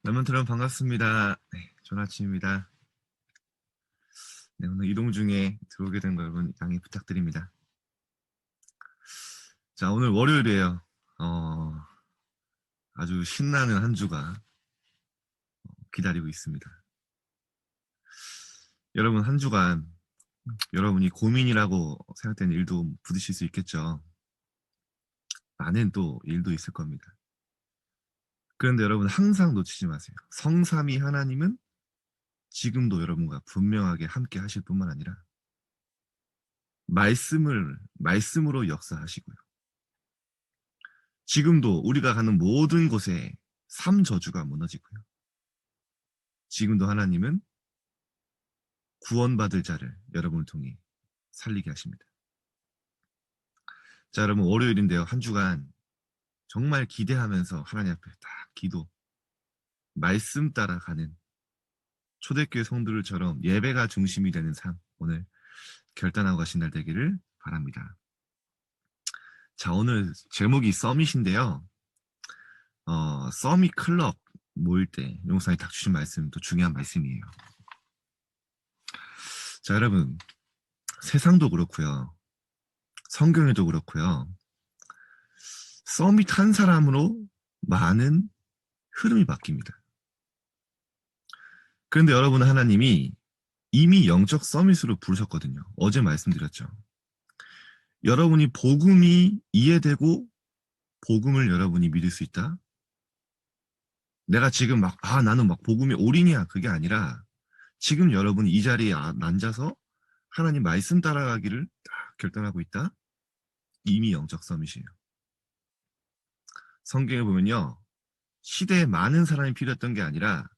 여러분 반갑습니다. 네, 좋은 아침입니다. 네, 오늘 이동 중에 들어오게 된 거 여러분 양해 부탁드립니다. 자, 오늘 월요일이에요. 아주 신나는 한 주가 기다리고 있습니다. 여러분 한 주간 여러분이 고민이라고 생각되는 일도 부딪힐 수 있겠죠. 많은 또 일도 있을 겁니다. 그런데 여러분 항상 놓치지 마세요. 성삼위 하나님은 지금도 여러분과 분명하게 함께 하실 뿐만 아니라 말씀으로 역사하시고요. 지금도 우리가 가는 모든 곳에 삼저주가 무너지고요. 지금도 하나님은 구원받을 자를 여러분을 통해 살리게 하십니다. 자, 여러분 월요일인데요. 한 주간 정말 기대하면서 하나님 앞에 딱 기도, 말씀 따라가는 초대교회 성도들처럼 예배가 중심이 되는 삶 오늘 결단하고 가신 날 되기를 바랍니다. 자, 오늘 제목이 서밋인데요. 서밋 클럽 모일 때 용사님 딱 주신 말씀도 중요한 말씀이에요. 자, 여러분 세상도 그렇고요. 성경에도 그렇고요. 서밋 한 사람으로 많은 흐름이 바뀝니다. 그런데 여러분 하나님이 이미 영적 서밋으로 부르셨거든요. 어제 말씀드렸죠. 여러분이 복음이 이해되고 복음을 여러분이 믿을 수 있다? 내가 지금 나는 복음이 올인이야. 그게 아니라 지금 여러분이 이 자리에 앉아서 하나님 말씀 따라가기를 딱 결단하고 있다? 이미 영적 서밋이에요. 성경에 보면요. 시대에 많은 사람이 필요했던 게 아니라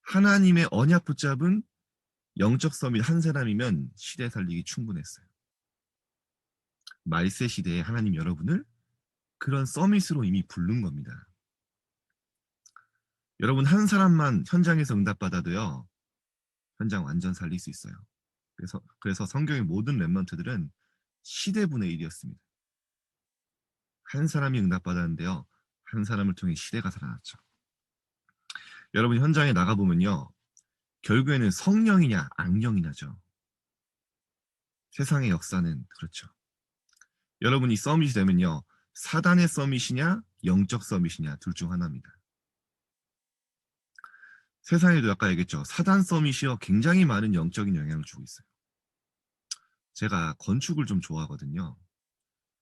하나님의 언약 붙잡은 영적 서밋 한 사람이면 시대 살리기 충분했어요. 말세 시대에 하나님 여러분을 그런 서밋으로 이미 부른 겁니다. 여러분 한 사람만 현장에서 응답받아도요. 현장 완전 살릴 수 있어요. 그래서 성경의 모든 랩런트들은 시대분의 일이었습니다. 한 사람이 응답받았는데요. 한 사람을 통해 시대가 살아났죠. 여러분 현장에 나가보면요. 결국에는 성령이냐 악령이냐죠. 세상의 역사는 그렇죠. 여러분이 서밋이 되면요. 사단의 서밋이냐 영적 서밋이냐 둘 중 하나입니다. 세상에도 아까 얘기했죠. 사단 서밋이요. 굉장히 많은 영적인 영향을 주고 있어요. 제가 건축을 좀 좋아하거든요.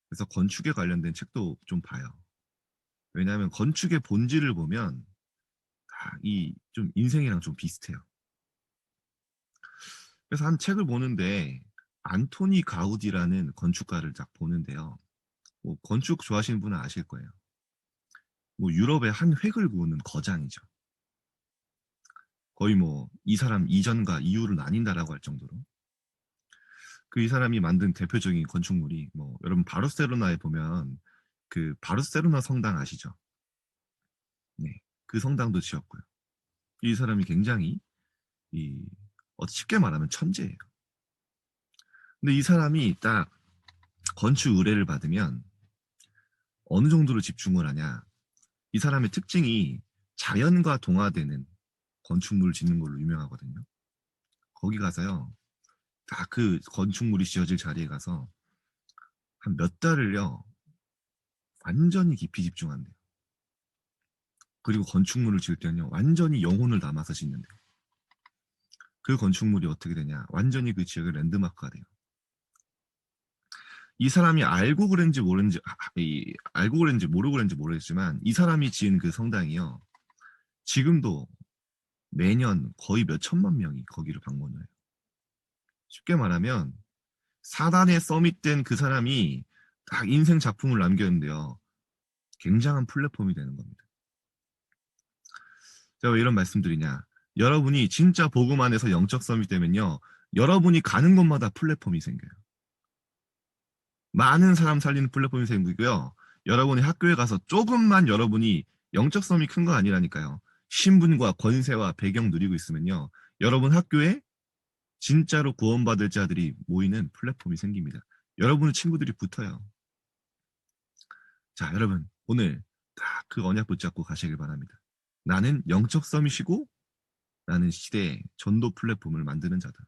그래서 건축에 관련된 책도 좀 봐요. 왜냐하면 건축의 본질을 보면 다 좀 인생이랑 좀 비슷해요. 그래서 한 책을 보는데 안토니 가우디라는 건축가를 딱 보는데요. 뭐 건축 좋아하시는 분은 아실 거예요. 뭐 유럽의 한 획을 그우는 거장이죠. 거의 뭐 이 사람 이전과 이후를 나뉜다라고 할 정도로 이 사람이 만든 대표적인 건축물이 뭐 여러분 바르셀로나에 보면 그 바르셀로나 성당 아시죠? 네, 그 성당도 지었고요. 이 사람이 굉장히 이 쉽게 말하면 천재예요. 근데 이 사람이 딱 건축 의뢰를 받으면 어느 정도로 집중을 하냐? 이 사람의 특징이 자연과 동화되는 건축물을 짓는 걸로 유명하거든요. 거기 가서요. 딱 그 건축물이 지어질 자리에 가서 한 몇 달을요. 완전히 깊이 집중한대요. 그리고 건축물을 지을 때는요. 완전히 영혼을 담아서 짓는데요. 그 건축물이 어떻게 되냐? 완전히 그 지역의 랜드마크가 돼요. 이 사람이 알고 그랬는지 모르는지 알고 그랬는지 모르고 그랬는지 모르겠지만 이 사람이 지은 그 성당이요. 지금도 매년 거의 몇 천만 명이 거기를 방문을 해요. 쉽게 말하면 사단에 서밋된 그 사람이 딱 인생 작품을 남겼는데요. 굉장한 플랫폼이 되는 겁니다. 제가 왜 이런 말씀드리냐. 여러분이 진짜 복음 안에서 영적 서밋 되면요. 여러분이 가는 곳마다 플랫폼이 생겨요. 많은 사람 살리는 플랫폼이 생기고요. 여러분이 학교에 가서 조금만 여러분이 영적 서밋 큰 거 아니라니까요. 신분과 권세와 배경 누리고 있으면요. 여러분 학교에 진짜로 구원받을 자들이 모이는 플랫폼이 생깁니다. 여러분의 친구들이 붙어요. 자, 여러분 오늘 딱 그 언약 붙잡고 가시길 바랍니다. 나는 영적 서밋이고 나는 시대의 전도 플랫폼을 만드는 자다.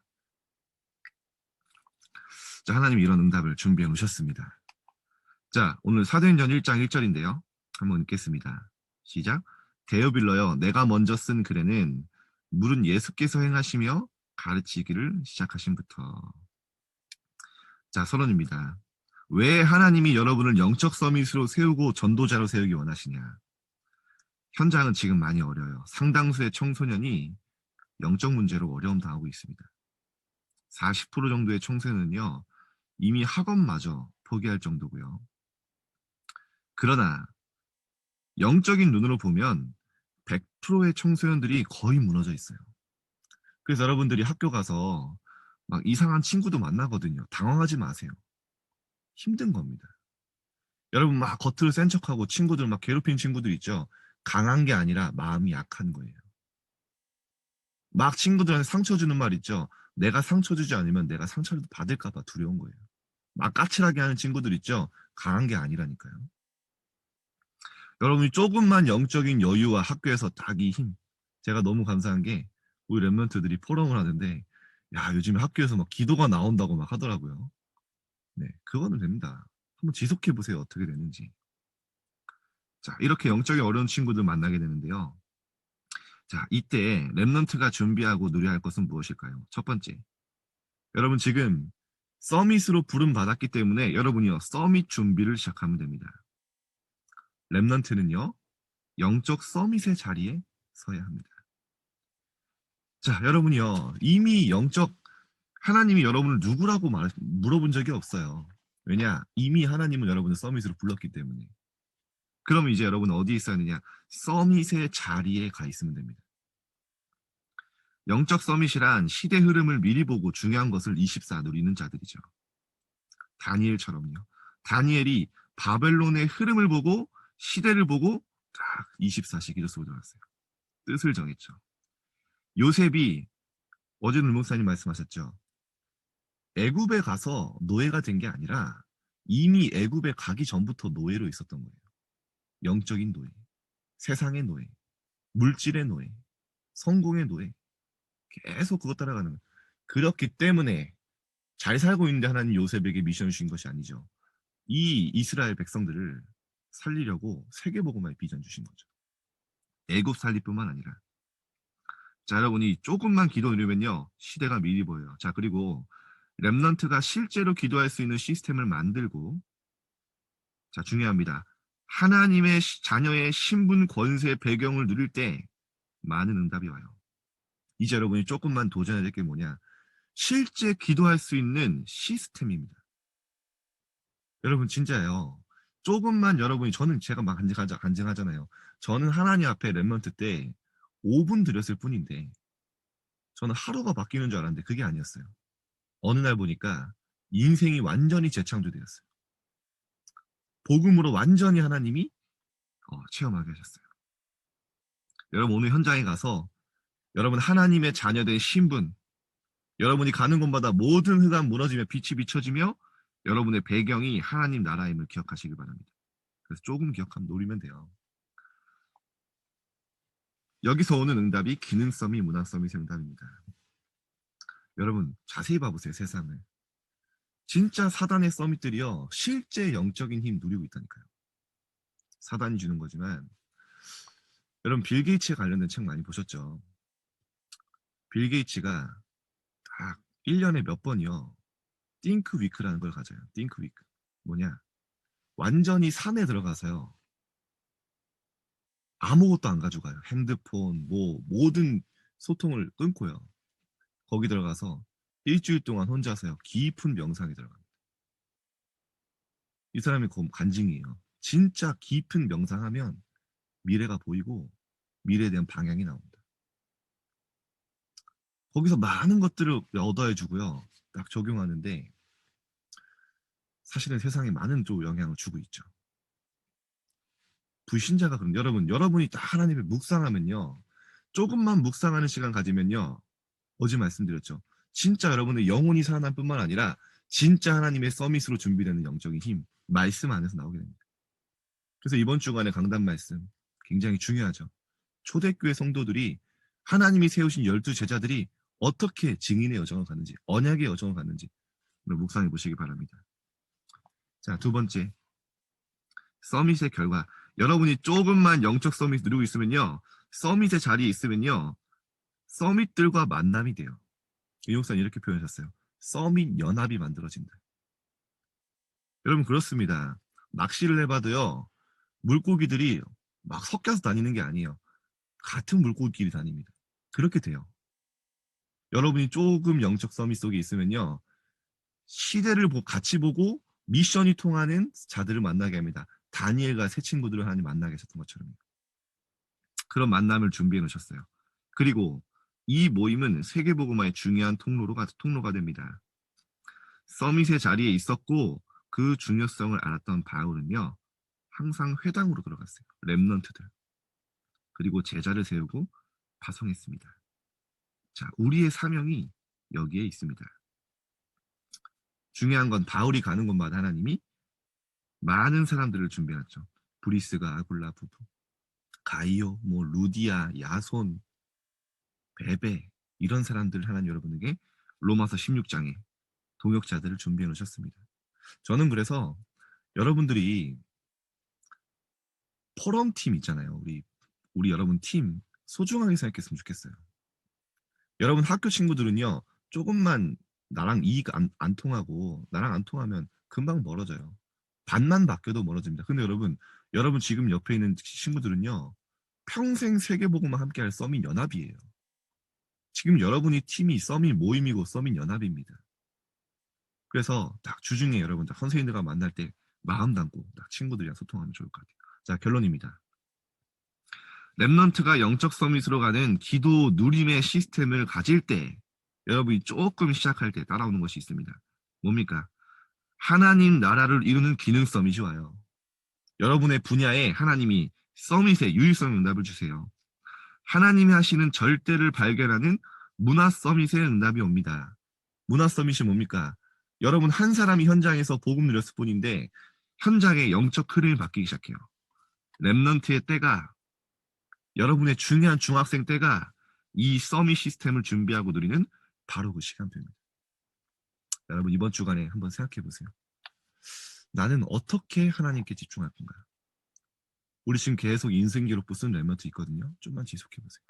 자, 하나님이 이런 응답을 준비해 놓으셨습니다. 자, 오늘 사도행전 1장 1절인데요. 한번 읽겠습니다. 시작. 데오빌러여, 내가 먼저 쓴 글에는 물은 예수께서 행하시며 가르치기를 시작하신부터. 자, 선언입니다. 왜 하나님이 여러분을 영적 서밋으로 세우고 전도자로 세우기 원하시냐? 현장은 지금 많이 어려요. 상당수의 청소년이 영적 문제로 어려움 당하고 있습니다. 40% 정도의 청소년은요, 이미 학원마저 포기할 정도고요. 그러나 영적인 눈으로 보면 100%의 청소년들이 거의 무너져 있어요. 그래서 여러분들이 학교 가서 막 이상한 친구도 만나거든요. 당황하지 마세요. 힘든 겁니다. 여러분 막 겉으로 센 척하고 친구들 막 괴롭힌 친구들 있죠. 강한 게 아니라 마음이 약한 거예요. 막 친구들한테 상처 주는 말 있죠. 내가 상처 주지 않으면 내가 상처를 받을까 봐 두려운 거예요. 막 까칠하게 하는 친구들 있죠. 강한 게 아니라니까요. 여러분이 조금만 영적인 여유와 학교에서 딱 이 힘. 제가 너무 감사한 게 우리 랩런트들이 포럼을 하는데 야, 요즘에 학교에서 막 기도가 나온다고 막 하더라고요. 네, 그거는 됩니다. 한번 지속해 보세요. 어떻게 되는지. 자, 이렇게 영적인 어려운 친구들 만나게 되는데요. 자, 이때 랩런트가 준비하고 누려야 할 것은 무엇일까요? 첫 번째, 여러분 지금 서밋으로 부름 받았기 때문에 여러분이요 서밋 준비를 시작하면 됩니다. 랩런트는요 영적 서밋의 자리에 서야 합니다. 자, 여러분이요 이미 영적 하나님이 여러분을 누구라고 물어본 적이 없어요. 왜냐? 이미 하나님은 여러분을 서밋으로 불렀기 때문에. 그러면 이제 여러분은 어디에 있어야 하느냐? 서밋의 자리에 가 있으면 됩니다. 영적 서밋이란 시대 흐름을 미리 보고 중요한 것을 24 누리는 자들이죠. 다니엘처럼요. 다니엘이 바벨론의 흐름을 보고 시대를 보고 딱 24시 기도 속으로 들어갔어요. 뜻을 정했죠. 요셉이 어제 물목사님 말씀하셨죠. 애굽에 가서 노예가 된 게 아니라 이미 애굽에 가기 전부터 노예로 있었던 거예요. 영적인 노예, 세상의 노예, 물질의 노예, 성공의 노예. 계속 그것 따라가는 거예요. 그렇기 때문에 잘 살고 있는데 하나님 요셉에게 미션을 주신 것이 아니죠. 이 이스라엘 백성들을 살리려고 세계복음화의 비전 주신 거죠. 애굽 살리뿐만 아니라. 자, 여러분이 조금만 기도 누리면요 시대가 미리 보여요. 자, 그리고 렘넌트가 실제로 기도할 수 있는 시스템을 만들고, 자, 중요합니다. 하나님의 자녀의 신분, 권세, 배경을 누릴 때 많은 응답이 와요. 이제 여러분이 조금만 도전해야 될 게 뭐냐? 실제 기도할 수 있는 시스템입니다. 여러분 진짜예요. 조금만 여러분이, 저는 제가 막 간증하잖아요. 저는 하나님 앞에 렘넌트 때 5분 드렸을 뿐인데 저는 하루가 바뀌는 줄 알았는데 그게 아니었어요. 어느 날 보니까 인생이 완전히 재창조되었어요. 복음으로 완전히 하나님이 체험하게 하셨어요. 여러분 오늘 현장에 가서 여러분 하나님의 자녀된 신분, 여러분이 가는 곳마다 모든 흑암 무너지며 빛이 비춰지며 여러분의 배경이 하나님 나라임을 기억하시길 바랍니다. 그래서 조금 기억하면 노리면 돼요. 여기서 오는 응답이 기능성이 문화성이 응답입니다. 여러분 자세히 봐보세요. 세상을. 진짜 사단의 서밋들이요 실제 영적인 힘 누리고 있다니까요. 사단이 주는 거지만 여러분 빌 게이츠에 관련된 책 많이 보셨죠? 빌 게이츠가 딱 1년에 몇 번이요 띵크 위크라는 걸 가져요. 띵크 위크. 뭐냐? 완전히 산에 들어가서요 아무것도 안 가져가요. 핸드폰, 뭐 모든 소통을 끊고요. 거기 들어가서 일주일 동안 혼자서요 깊은 명상에 들어갑니다. 이 사람이 간증이에요. 진짜 깊은 명상하면 미래가 보이고 미래에 대한 방향이 나옵니다. 거기서 많은 것들을 얻어해 주고요. 딱 적용하는데 사실은 세상에 많은 또 영향을 주고 있죠. 불신자가 그럼 여러분이 딱 하나님을 묵상하면요. 조금만 묵상하는 시간 가지면요. 어제 말씀드렸죠. 진짜 여러분의 영혼이 살아날 뿐만 아니라 진짜 하나님의 서밋으로 준비되는 영적인 힘, 말씀 안에서 나오게 됩니다. 그래서 이번 주간의 강단 말씀 굉장히 중요하죠. 초대교회 성도들이 하나님이 세우신 12제자들이 어떻게 증인의 여정을 갔는지, 언약의 여정을 갔는지 묵상해 보시기 바랍니다. 자, 두 번째, 서밋의 결과. 여러분이 조금만 영적 서밋 누리고 있으면요, 서밋의 자리에 있으면요, 서밋들과 만남이 돼요. 이 목사님 이렇게 표현하셨어요. 서밋 연합이 만들어진다. 여러분 그렇습니다. 낚시를 해봐도요, 물고기들이 막 섞여서 다니는 게 아니에요. 같은 물고기끼리 다닙니다. 그렇게 돼요. 여러분이 조금 영적 서밋 속에 있으면요, 시대를 같이 보고 미션이 통하는 자들을 만나게 합니다. 다니엘과 새 친구들을 하나님 만나게 하셨던 것처럼. 그런 만남을 준비해 놓으셨어요. 그리고 이 모임은 세계복음화의 중요한 통로가 됩니다. 서밋의 자리에 있었고 그 중요성을 알았던 바울은요, 항상 회당으로 들어갔어요. 렘넌트들. 그리고 제자를 세우고 파송했습니다. 자, 우리의 사명이 여기에 있습니다. 중요한 건 바울이 가는 곳마다 하나님이 많은 사람들을 준비했죠. 브리스가 아굴라 부부, 가이오, 루디아, 야손, 베베, 이런 사람들을 하나님 여러분에게 로마서 16장에 동역자들을 준비해 놓으셨습니다. 저는 그래서 여러분들이 포럼팀 있잖아요. 우리 여러분 팀 소중하게 생각했으면 좋겠어요. 여러분 학교 친구들은요, 조금만 나랑 이익 안 통하고 나랑 안 통하면 금방 멀어져요. 반만 바뀌어도 멀어집니다. 근데 여러분 지금 옆에 있는 친구들은요, 평생 세계복음과 함께할 서밋 연합이에요. 지금 여러분이 팀이 서밋 모임이고 서밋 연합입니다. 그래서 딱 주중에 여러분 선생님들과 만날 때 마음 담고 딱 친구들이랑 소통하면 좋을 것 같아요. 자, 결론입니다. 랩넌트가 영적 서밋으로 가는 기도 누림의 시스템을 가질 때, 여러분이 조금 시작할 때 따라오는 것이 있습니다. 뭡니까? 하나님 나라를 이루는 기능 서밋이 와요. 여러분의 분야에 하나님이 서밋의 유일성 응답을 주세요. 하나님이 하시는 절대를 발견하는 문화 서밋의 응답이 옵니다. 문화 서밋이 뭡니까? 여러분 한 사람이 현장에서 복음 누렸을 뿐인데 현장의 영적 흐름이 바뀌기 시작해요. 랩넌트의 때가, 여러분의 중요한 중학생 때가 이 서밋 시스템을 준비하고 누리는 바로 그 시간표입니다. 여러분 이번 주간에 한번 생각해 보세요. 나는 어떻게 하나님께 집중할 건가? 우리 지금 계속 인생 기록부 쓴 랩넌트 있거든요. 좀만 지속해 보세요.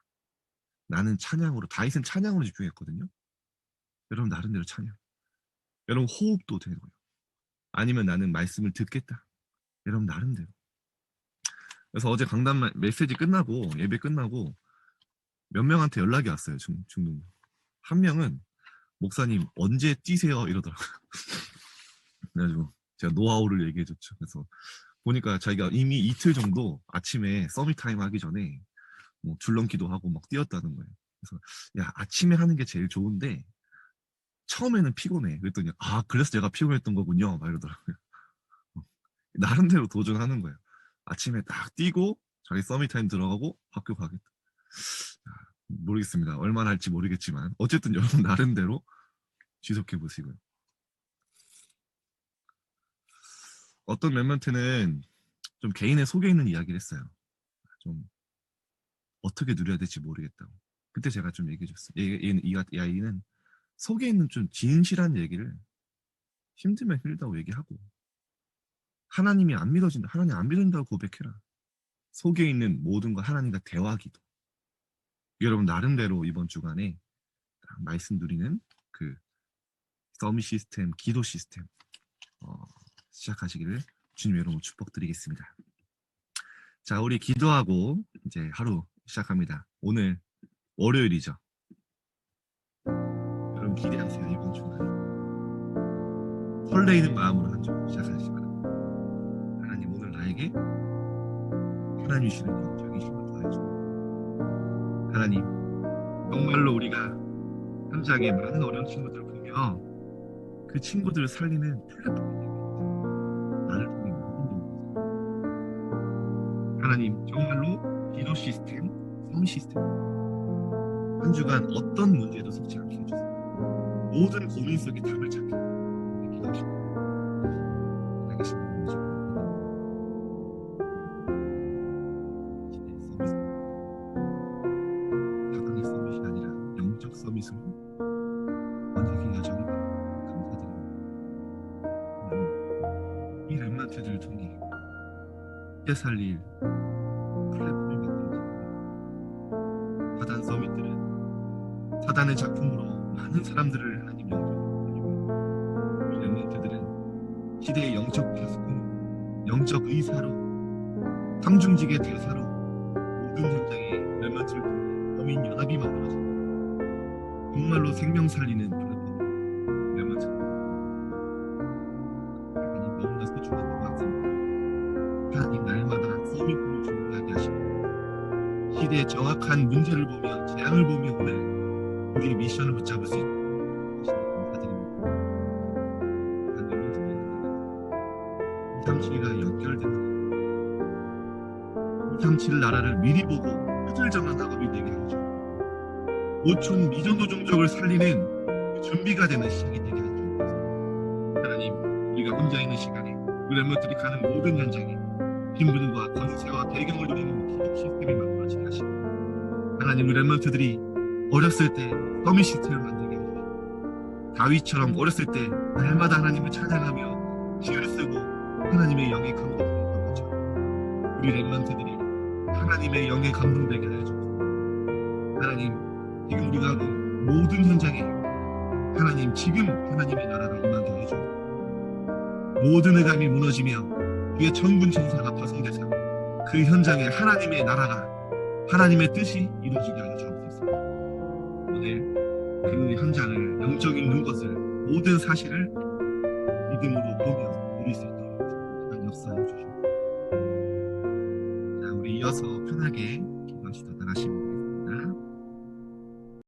나는 찬양으로, 다윗은 찬양으로 집중했거든요. 여러분 나름대로 찬양. 여러분 호흡도 되고요. 아니면 나는 말씀을 듣겠다. 여러분 나름대로. 그래서 어제 강단 메시지 끝나고 예배 끝나고 몇 명한테 연락이 왔어요. 중등. 한 명은 목사님 언제 뛰세요? 이러더라고요. 그래가지고 제가 노하우를 얘기해줬죠. 그래서 보니까 자기가 이미 이틀 정도 아침에 서밋 타임 하기 전에 줄넘기도 하고 막 뛰었다는 거예요. 그래서 야, 아침에 하는 게 제일 좋은데 처음에는 피곤해. 그랬더니 그래서 제가 피곤했던 거군요. 막 이러더라고요. 나름대로 도전하는 거예요. 아침에 딱 뛰고 자기 서밋 타임 들어가고 학교 가겠다. 모르겠습니다. 얼마나 할지 모르겠지만 어쨌든 여러분 나름대로 지속해 보시고요. 어떤 멤버한테는 좀 개인의 속에 있는 이야기를 했어요. 좀 어떻게 누려야 될지 모르겠다고. 그때 제가 좀 얘기해 줬어요. 이 아이는 속에 있는 좀 진실한 얘기를 힘들면 힘들다고 얘기하고, 하나님이 안 믿어진다, 하나님 안 믿는다고 고백해라. 속에 있는 모든 것 하나님과 대화기도. 여러분 나름대로 이번 주간에 말씀 누리는 그 서밋 시스템, 기도 시스템 시작하시기를 주님 여러분 축복드리겠습니다. 자, 우리 기도하고 이제 하루 시작합니다. 오늘 월요일이죠. 여러분 기대하세요. 이번 주간 설레이는 마음으로 한 주 시작하시기 바랍니다. 하나님 오늘 나에게 하나님 주시는 영적인 힘을 더해주고, 하나님 정말로 우리가 현장에 많은 어려운 친구들을 보며 그 친구들을 살리는 플랫폼이 나를 통해 모든 게 하나님 정말로 기도 시스템, 성 시스템 한 주간 어떤 문제도 속지 않게 해주세요. 모든 고민 속에 답을 찾게 기도하십니다. 서밋으로 번역의 여정을 감사드립니다. 하나님, 이 렘넌트들을 통해 함께 살릴 플랫폼을 만들어줍니다. 사단 서밋들은 사단의 작품으로 많은 사람들을 하나님 영접하고, 이 렘넌트들은 시대의 영적 파수꾼, 영적 의사로, 상중직의 대사로 모든 현장에 렘넌트를 통해 범인 연합이 만들어집니다. 정말로 생명 살리는 플랫폼 렘넌트. 하나님 너무나 소중한 것 같습니다. 하나님 날마다 서밋을 준비하게 하시고 시대의 정확한 문제를 보며 재앙을 보며 오늘 우리의 미션을 붙잡을 수 있는 것을 감사드립니다. 한 렘넌트들이 237과 연결되는 237 나라를 미리 보고 뜻을 정한 작업이 되게 하죠. 5촌 미전도 종족을 살리는 그 준비가 되는 시작이 되게 하죠. 하나님, 우리가 혼자 있는 시간에 우리 렘넌트들이 가는 모든 현장에 신분과 권세와 배경을 누리는 기록 시스템이 만들어지게 하시고, 하나님, 우리 렘넌트들이 어렸을 때 서밋 시스템을 만들게 하시고, 다윗처럼 어렸을 때 날마다 하나님을 찬양하며 시를 쓰고 하나님의 영에 감동했던 것처럼 우리 렘넌트들이 하나님의 영에 감동되게 하여 주옵소서. 하나님, 지금 우리가 하는 모든 현장에 하나님, 지금 하나님의 나라가 임하게 해주옵소서. 모든 의감이 무너지며 그의 천군 천사가 파송되사 그 현장에 하나님의 나라가, 하나님의 뜻이 이루어지게 하여 주옵소서. 오늘 그 현장을 영적인 눈것을, 모든 사실을 믿음으로 보며 누릴 수 있도록 시간 역사해 주시옵소서. 자, 우리 이어서 편하게 기도하시다 나가십니다.